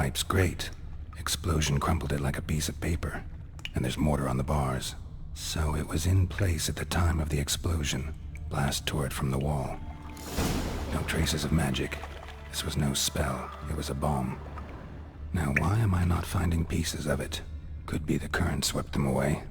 pipe's grate. Explosion crumpled it like a piece of paper. And there's mortar on the bars. So it was in place at the time of the explosion. Blast tore it from the wall. No traces of magic. This was no spell. It was a bomb. Now why am I not finding pieces of it? Could be the current swept them away.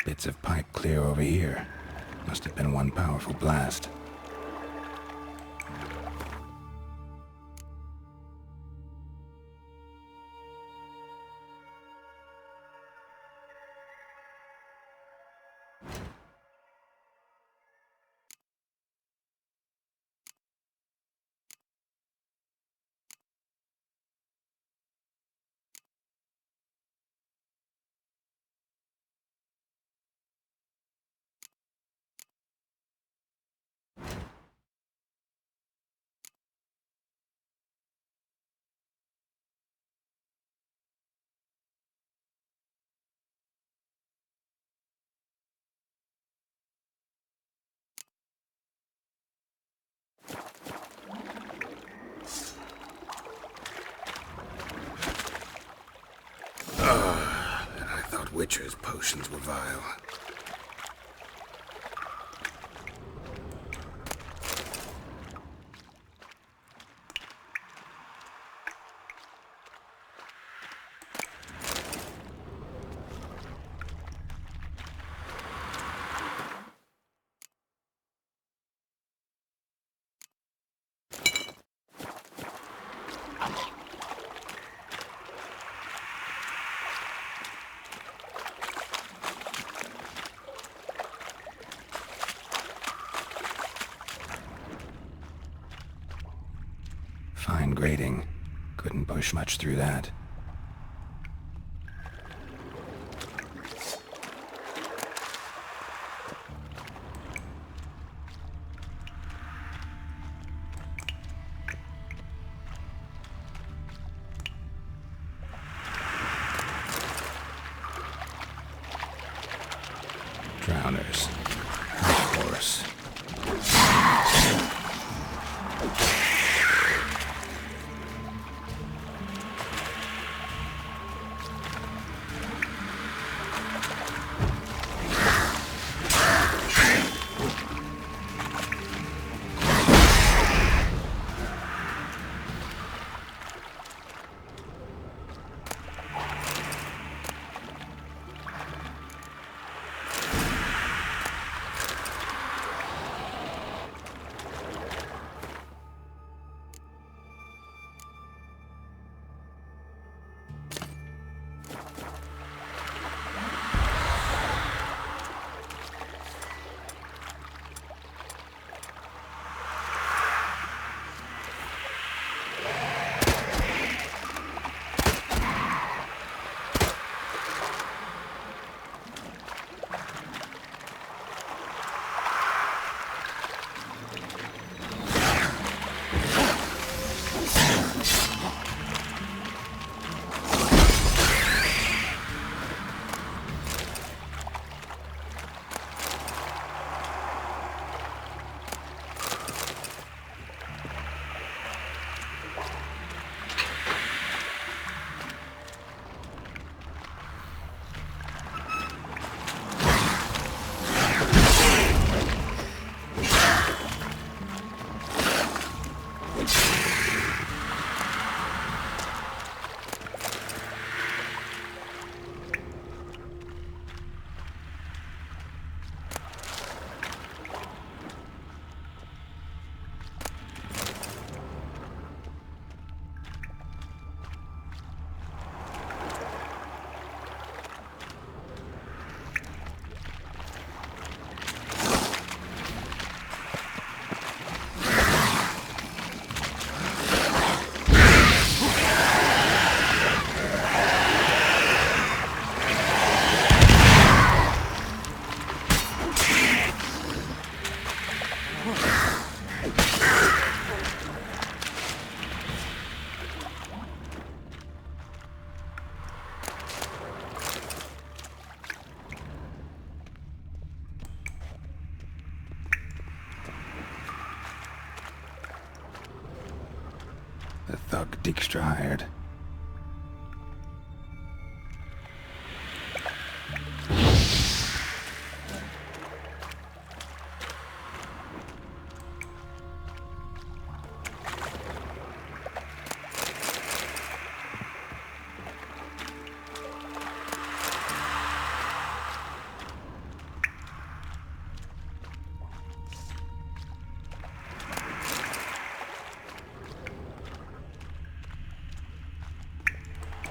Bits of pipe clear over here. Must have been one powerful blast. I thought Witcher's potions were vile. Fine grating. Couldn't push much through that. Drowners. Of course. The thug Dijkstra hired.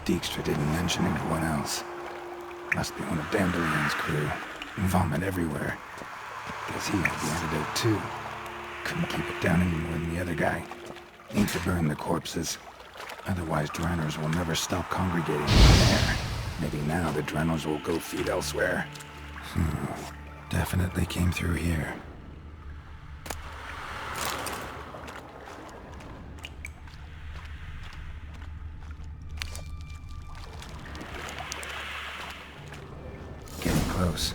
Dijkstra didn't mention anyone else. Must be one of Dandelion's crew. Vomit everywhere. Guess he had the antidote too. Couldn't keep it down any more than the other guy. Need to burn the corpses. Otherwise, Dranners will never stop congregating in there. Maybe now the Dranners will go feed elsewhere. Definitely came through here. Close.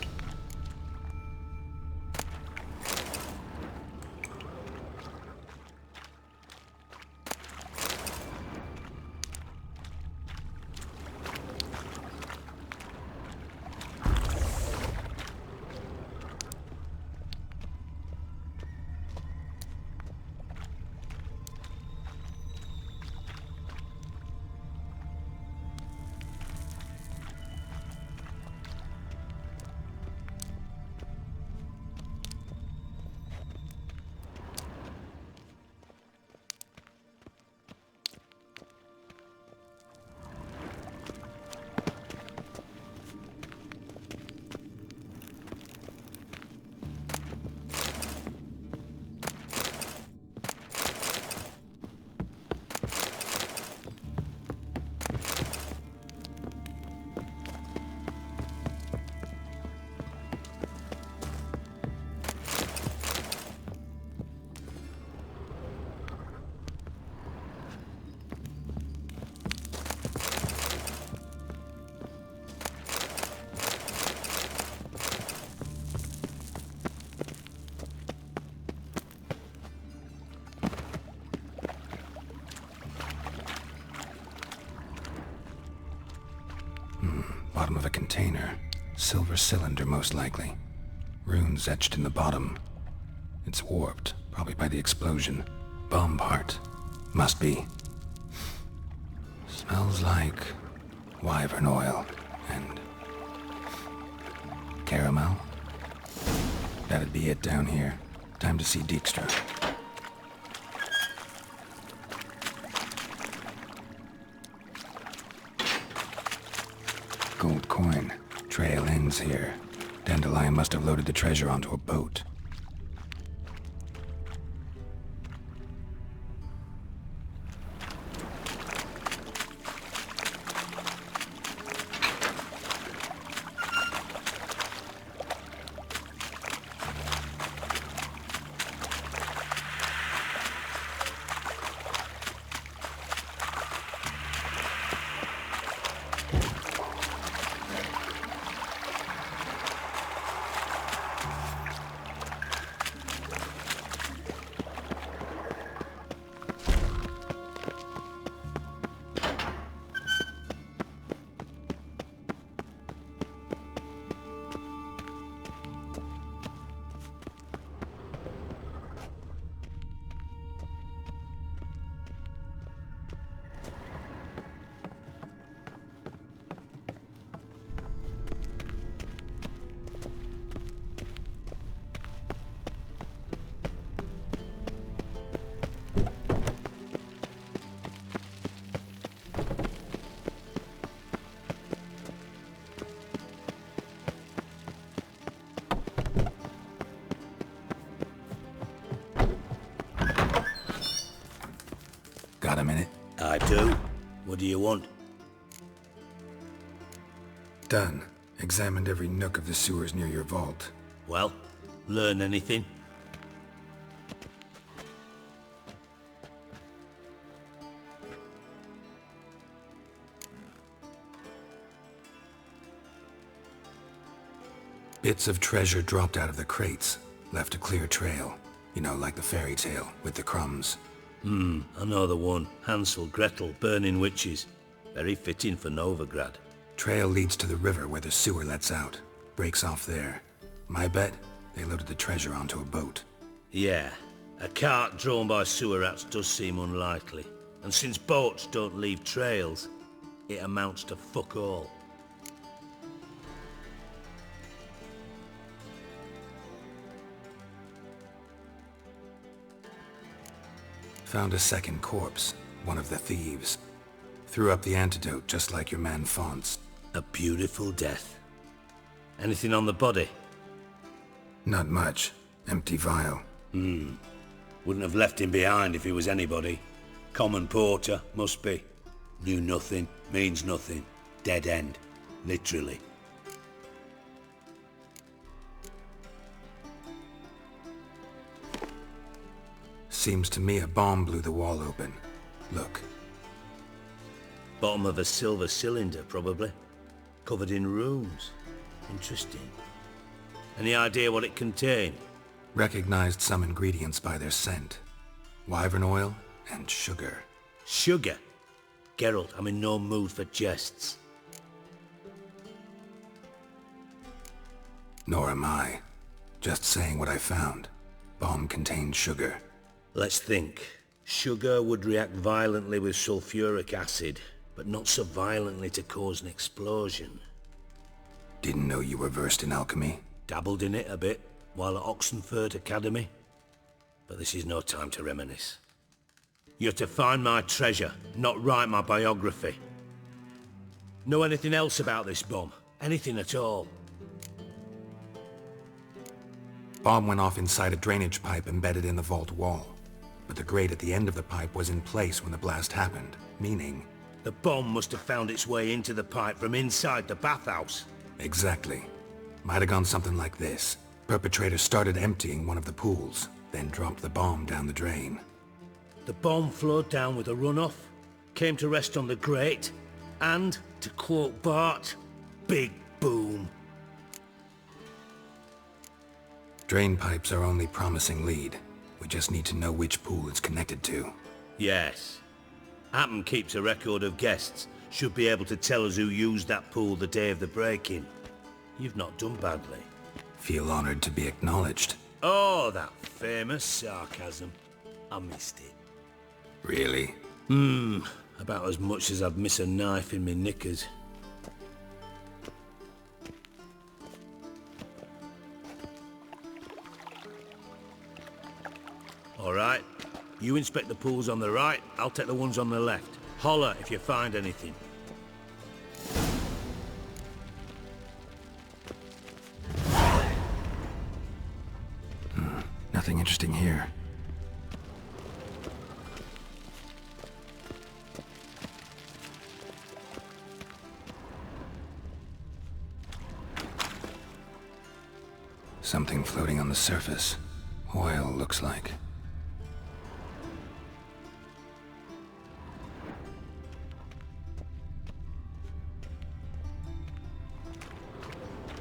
Bottom of a container. Silver cylinder, most likely. Runes etched in the bottom. It's warped, probably by the explosion. Bomb part. Must be. Smells like wyvern oil and caramel. That'd be it down here. Time to see Dijkstra. Gold coin. Trail ends here. Dandelion must have loaded the treasure onto a boat. Got a minute? I do. What do you want? Done. Examined every nook of the sewers near your vault. Well, learn anything? Bits of treasure dropped out of the crates, left a clear trail. You know, like the fairy tale, with the crumbs. I know the one. Hansel, Gretel, burning witches. Very fitting for Novigrad. Trail leads to the river where the sewer lets out. Breaks off there. My bet, they loaded the treasure onto a boat. Yeah, a cart drawn by sewer rats does seem unlikely. And since boats don't leave trails, it amounts to fuck all. Found a second corpse, one of the thieves. Threw up the antidote just like your man Fonz. A beautiful death. Anything on the body? Not much. Empty vial. Wouldn't have left him behind if he was anybody. Common porter, must be. Knew nothing, means nothing. Dead end. Literally. Seems to me a bomb blew the wall open. Look. Bottom of a silver cylinder, probably. Covered in runes. Interesting. Any idea what it contained? Recognized some ingredients by their scent. Wyvern oil and sugar. Sugar? Geralt, I'm in no mood for jests. Nor am I. Just saying what I found. Bomb contained sugar. Let's think. Sugar would react violently with sulfuric acid, but not so violently to cause an explosion. Didn't know you were versed in alchemy. Dabbled in it a bit while at Oxenford Academy. But this is no time to reminisce. You're to find my treasure, not write my biography. Know anything else about this bomb? Anything at all? Bomb went off inside a drainage pipe embedded in the vault wall. But the grate at the end of the pipe was in place when the blast happened, meaning... The bomb must have found its way into the pipe from inside the bathhouse. Exactly. Might have gone something like this. Perpetrator started emptying one of the pools, then dropped the bomb down the drain. The bomb flowed down with a runoff, came to rest on the grate, and, to quote Bart, big boom. Drain pipes are only promising lead. We just need to know which pool it's connected to. Yes. Happen keeps a record of guests. Should be able to tell us who used that pool the day of the break-in. You've not done badly. Feel honored to be acknowledged. Oh, that famous sarcasm. I missed it. Really? About as much as I'd miss a knife in me knickers. All right. You inspect the pools on the right, I'll take the ones on the left. Holler if you find anything. Nothing interesting here. Something floating on the surface. Oil, looks like.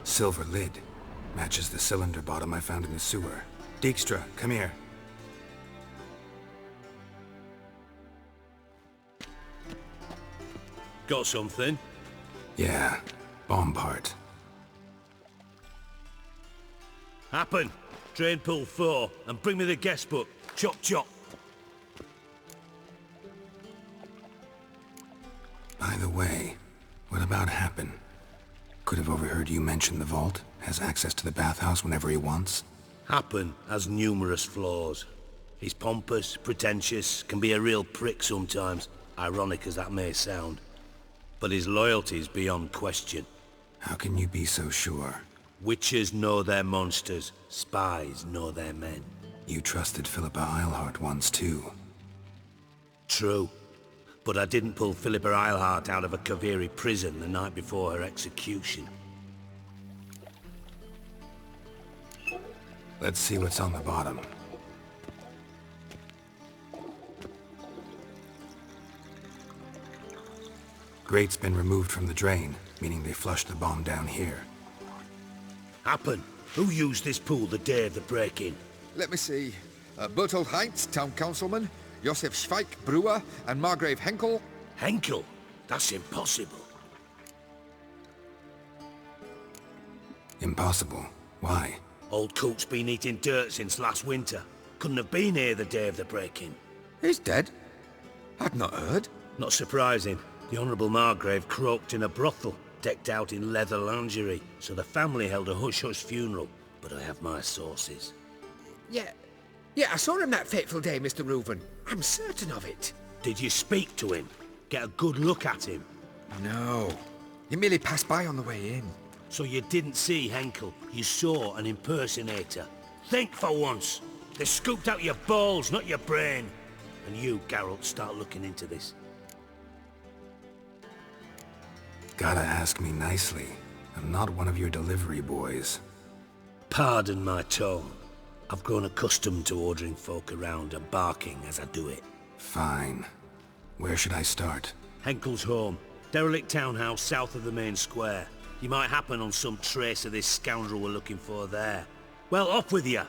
Silver lid. Matches the cylinder bottom I found in the sewer. Dijkstra, come here. Got something? Yeah, bomb part. Happen. Drain pool 4, and bring me the guest book. Chop chop. By the way, what about Happen? Could have overheard you mention the vault. Has access to the bathhouse whenever he wants. Happen has numerous flaws. He's pompous, pretentious, can be a real prick sometimes, ironic as that may sound. But his loyalty's beyond question. How can you be so sure? Witches know their monsters, spies know their men. You trusted Philippa Eilhart once too. True. But I didn't pull Philippa Eilhart out of a Kaviri prison the night before her execution. Let's see what's on the bottom. Grate's been removed from the drain, meaning they flushed the bomb down here. Happen. Who used this pool the day of the break-in? Let me see. Bertold Heinz, town councilman, Josef Schweik, brewer, and Margrave Henkel. Henkel? That's impossible. Impossible. Why? Old Coot's been eating dirt since last winter. Couldn't have been here the day of the break-in. He's dead? I'd not heard. Not surprising. The Honourable Margrave croaked in a brothel, decked out in leather lingerie, so the family held a hush-hush funeral. But I have my sources. Yeah, I saw him that fateful day, Mr. Ruven. I'm certain of it. Did you speak to him? Get a good look at him? No. He merely passed by on the way in. So you didn't see Henkel, you saw an impersonator. Think for once. They scooped out your balls, not your brain. And you, Geralt, start looking into this. Gotta ask me nicely. I'm not one of your delivery boys. Pardon my tone. I've grown accustomed to ordering folk around and barking as I do it. Fine. Where should I start? Henkel's home. Derelict townhouse south of the main square. You might happen on some trace of this scoundrel we're looking for there. Well, off with you!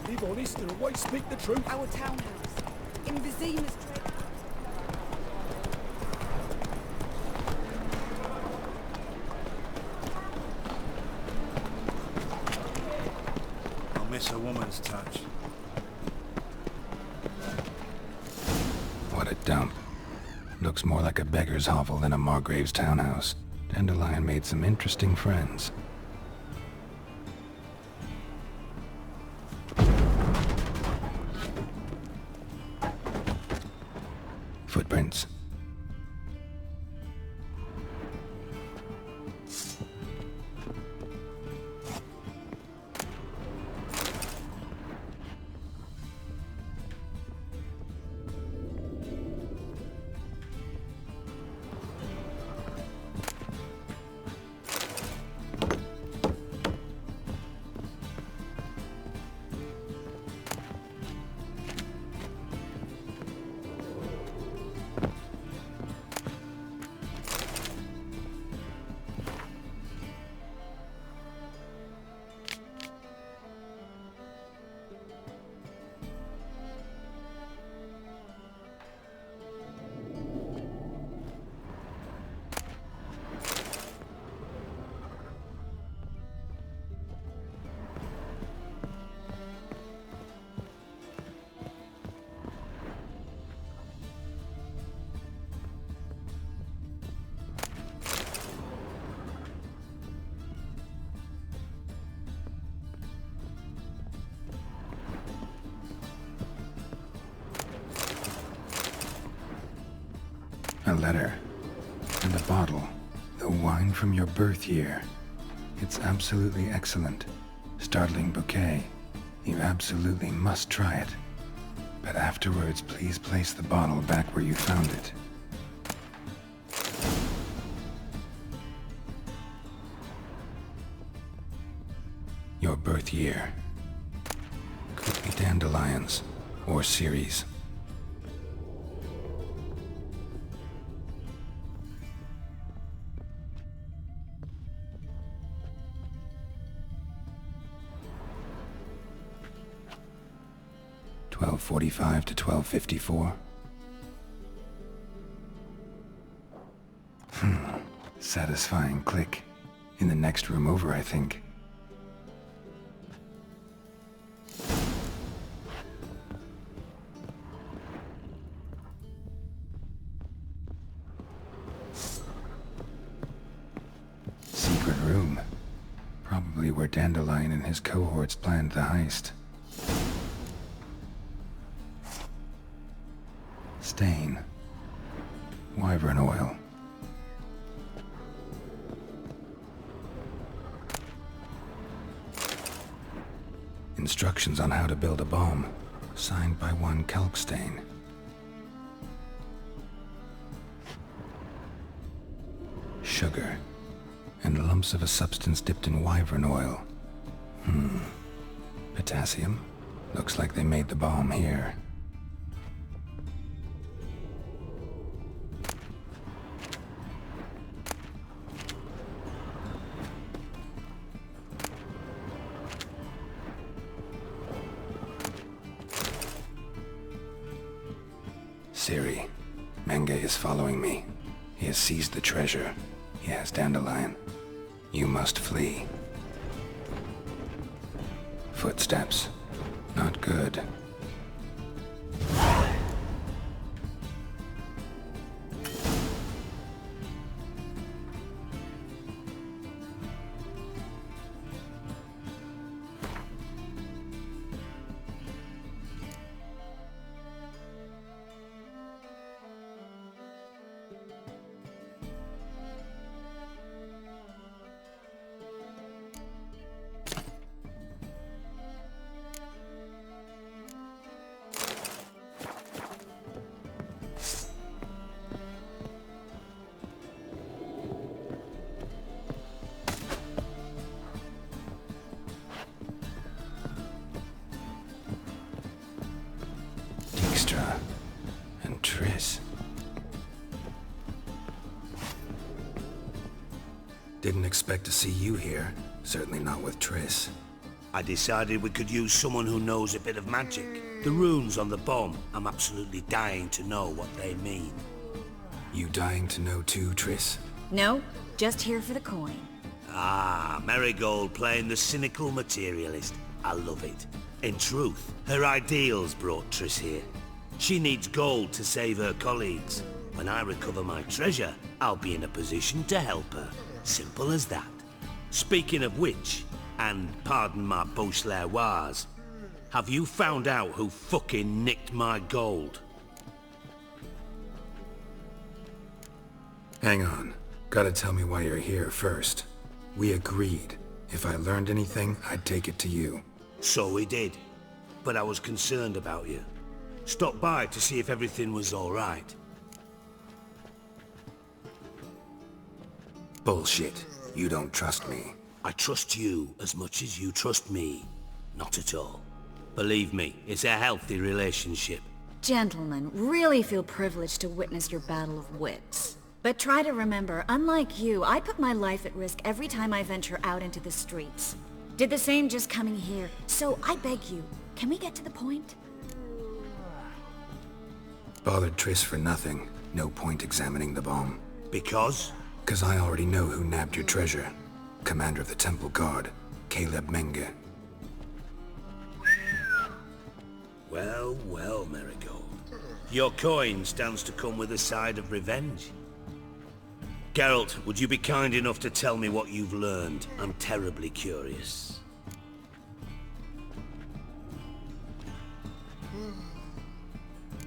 Live honest and always speak the truth. Our townhouse. In Vizina's trade. I'll miss a woman's touch. What a dump. Looks more like a beggar's hovel than a Margrave's townhouse. Dandelion made some interesting friends. Footprints. A letter. And a bottle. The wine from your birth year. It's absolutely excellent. Startling bouquet. You absolutely must try it. But afterwards, please place the bottle back where you found it. Your birth year. Could be dandelions. Or Ceres. .45 to 12:54. Satisfying click. In the next room over, I think. Secret room. Probably where Dandelion and his cohorts planned the heist. stain. Wyvern oil. Instructions on how to build a bomb, signed by one Kalkstain. Sugar, and lumps of a substance dipped in wyvern oil. Potassium? Looks like they made the bomb here. Siri, Menge is following me. He has seized the treasure. He has Dandelion. You must flee. Footsteps. Not good. And Triss. Didn't expect to see you here. Certainly not with Triss. I decided we could use someone who knows a bit of magic. The runes on the bomb, I'm absolutely dying to know what they mean. You dying to know too, Triss? No, just here for the coin. Ah, Marigold playing the cynical materialist. I love it. In truth, her ideals brought Triss here. She needs gold to save her colleagues. When I recover my treasure, I'll be in a position to help her. Simple as that. Speaking of which, and pardon my Beauclervoise, have you found out who fucking nicked my gold? Hang on. Gotta tell me why you're here first. We agreed. If I learned anything, I'd take it to you. So we did. But I was concerned about you. Stopped by to see if everything was all right. Bullshit. You don't trust me. I trust you as much as you trust me. Not at all. Believe me, it's a healthy relationship. Gentlemen, really feel privileged to witness your battle of wits. But try to remember, unlike you, I put my life at risk every time I venture out into the streets. Did the same just coming here. So I beg you, can we get to the point? Bothered Triss for nothing. No point examining the bomb. Because? 'Cause I already know who nabbed your treasure. Commander of the Temple Guard, Caleb Menge. Well, well, Marigold. Your coin stands to come with a side of revenge. Geralt, would you be kind enough to tell me what you've learned? I'm terribly curious.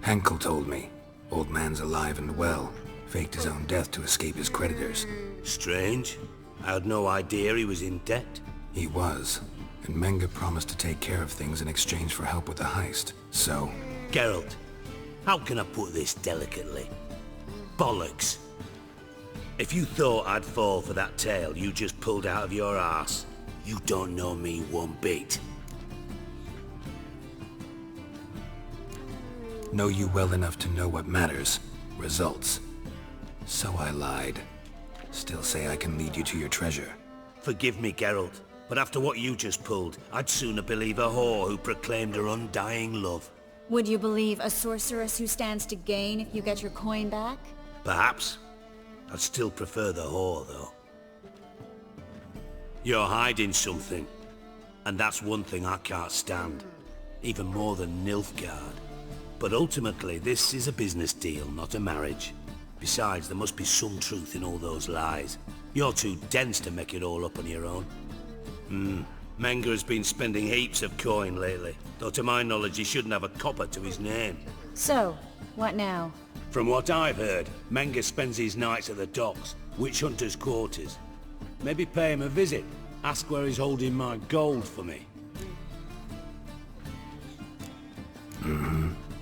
Henkel told me. Old man's alive and well. Faked his own death to escape his creditors. Strange. I had no idea he was in debt. He was. And Menge promised to take care of things in exchange for help with the heist. So... Geralt, how can I put this delicately? Bollocks. If you thought I'd fall for that tale you just pulled out of your arse, you don't know me one bit. Know you well enough to know what matters. Results. So I lied. Still say I can lead you to your treasure. Forgive me, Geralt, but after what you just pulled, I'd sooner believe a whore who proclaimed her undying love. Would you believe a sorceress who stands to gain if you get your coin back? Perhaps. I'd still prefer the whore, though. You're hiding something, and that's one thing I can't stand. Even more than Nilfgaard. But ultimately, this is a business deal, not a marriage. Besides, there must be some truth in all those lies. You're too dense to make it all up on your own. Menge has been spending heaps of coin lately, though to my knowledge he shouldn't have a copper to his name. So, what now? From what I've heard, Menga spends his nights at the docks, witch hunters' quarters. Maybe pay him a visit. Ask where he's holding my gold for me.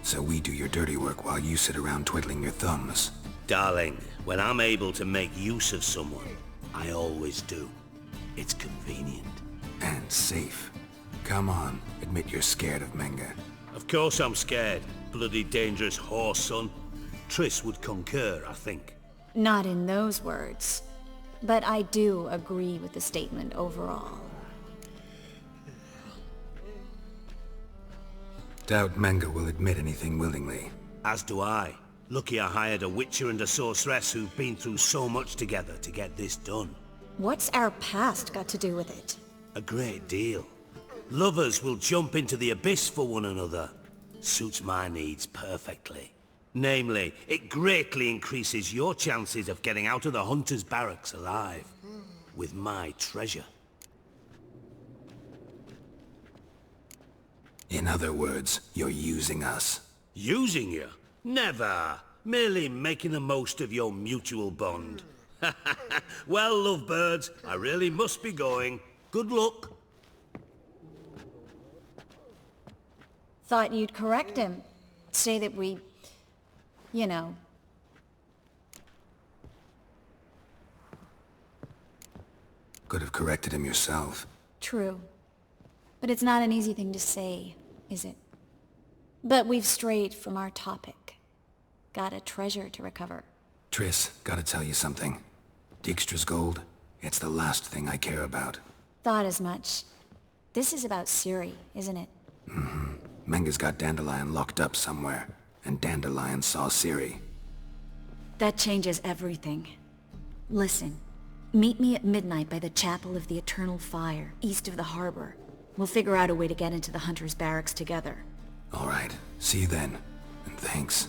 So we do your dirty work while you sit around twiddling your thumbs. Darling, when I'm able to make use of someone, I always do. It's convenient. And safe. Come on, admit you're scared of Menga. Of course I'm scared. Bloody dangerous horse, son. Triss would concur, I think. Not in those words. But I do agree with the statement overall. Doubt Menga will admit anything willingly. As do I. Lucky I hired a witcher and a sorceress who've been through so much together to get this done. What's our past got to do with it? A great deal. Lovers will jump into the abyss for one another. Suits my needs perfectly. Namely, it greatly increases your chances of getting out of the hunter's barracks alive. With my treasure. In other words, you're using us. Using you? Never. Merely making the most of your mutual bond. Well, lovebirds, I really must be going. Good luck. Thought you'd correct him. Say that we... you know... Could have corrected him yourself. True. But it's not an easy thing to say, is it? But we've strayed from our topic. Got a treasure to recover. Triss, gotta tell you something. Dijkstra's gold, it's the last thing I care about. Thought as much. This is about Ciri, isn't it? Menga's got Dandelion locked up somewhere, and Dandelion saw Ciri. That changes everything. Listen, meet me at midnight by the Chapel of the Eternal Fire, east of the harbor. We'll figure out a way to get into the Hunter's barracks together. All right, see you then, and thanks.